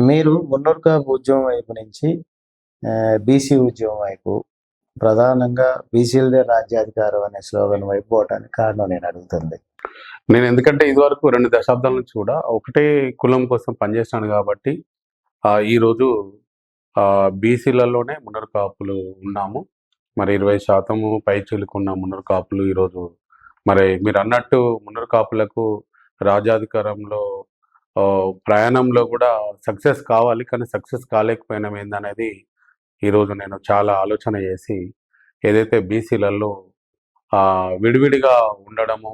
మీరు మున్నూరు కాపు ఉద్యమం వైపు నుంచి బీసీ ఉద్యమం వైపు ప్రధానంగా బీసీలదే రాజ్యాధికారం అనే స్లోగన్ వైపు పోవటానికి కారణం నేను అడుగుతుంది. నేను ఎందుకంటే ఇదివరకు 2 దశాబ్దాల నుంచి కూడా ఒకటే కులం కోసం పనిచేశాను కాబట్టి ఈరోజు బీసీలలోనే మున్నరు కాపులు ఉన్నాము. మరి 20% పైచిలుకున్న మున్నరు కాపులు ఈరోజు మరి మీరన్నట్టు మున్నరు కాపులకు రాజ్యాధికారంలో ప్రయాణంలో కూడా సక్సెస్ కావాలి. కానీ సక్సెస్ కాలేకపోయినాం ఏందనేది ఈరోజు నేను చాలా ఆలోచన చేసి ఏదైతే బీసీలలో విడివిడిగా ఉండడము,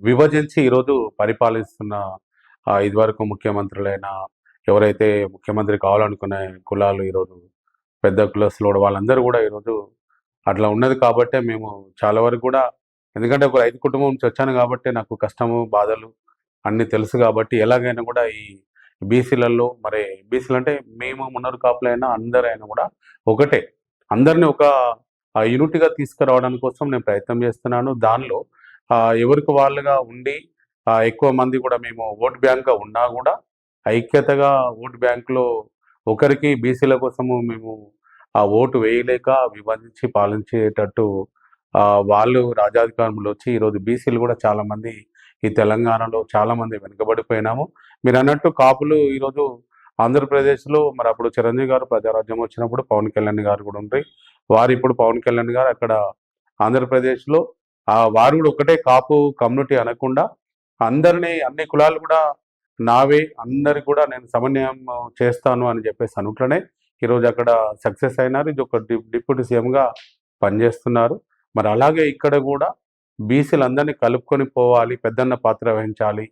విభజించి ఈరోజు పరిపాలిస్తున్న ఇదివరకు ముఖ్యమంత్రులైన ఎవరైతే ముఖ్యమంత్రి కావాలనుకునే కులాలు ఈరోజు పెద్ద కులస్తులు వాళ్ళందరూ కూడా ఈరోజు అట్లా ఉన్నది కాబట్టే మేము చాలా వరకు కూడా, ఎందుకంటే ఒక రైతు కుటుంబం నుంచి వచ్చాను కాబట్టి నాకు కష్టము బాధలు అన్నీ తెలుసు కాబట్టి ఎలాగైనా కూడా ఈ బీసీలలో మరి బీసీలు అంటే మేము మున్నరు కాపులైనా అందరైనా కూడా ఒకటే, అందరినీ ఒక యూనిట్గా తీసుకురావడానికి కోసం నేను ప్రయత్నం చేస్తున్నాను. దానిలో ఎవరికి వాళ్ళుగా ఉండి ఎక్కువ మంది కూడా మేము ఓట్ బ్యాంక్గా ఉన్నా కూడా ఐక్యతగా ఓట్ బ్యాంకులో ఒకరికి బీసీల కోసము మేము ఆ ఓటు వేయలేక విభజించి పాలించేటట్టు వాళ్ళు రాజ్యాధికారంలో వచ్చి ఈరోజు బీసీలు కూడా చాలామంది ఈ తెలంగాణలో చాలామంది వెనుకబడిపోయినాము. మీరు అన్నట్టు కాపులు ఈరోజు ఆంధ్రప్రదేశ్లో మరి అప్పుడు చిరంజీవి గారు ప్రజారాజ్యం వచ్చినప్పుడు పవన్ కళ్యాణ్ గారు కూడా ఉండ్రి, వారు ఇప్పుడు పవన్ కళ్యాణ్ గారు అక్కడ ఆంధ్రప్రదేశ్లో వారు కూడా ఒకటే కాపు కమ్యూనిటీ అనకుండా అందరినీ అన్ని కులాలు కూడా నావే, అందరికి కూడా నేను సమన్వయం చేస్తాను అని చెప్పేసి అనుట్లనే ఈరోజు అక్కడ సక్సెస్ అయినారు. ఇది ఒక డిప్యూటీ సీఎంగా పనిచేస్తున్నారు. మరి అలాగే ఇక్కడ కూడా బీసీలందరినీ కలుపుకొని పోవాలి, పెద్దన్న పాత్ర వహించాలి.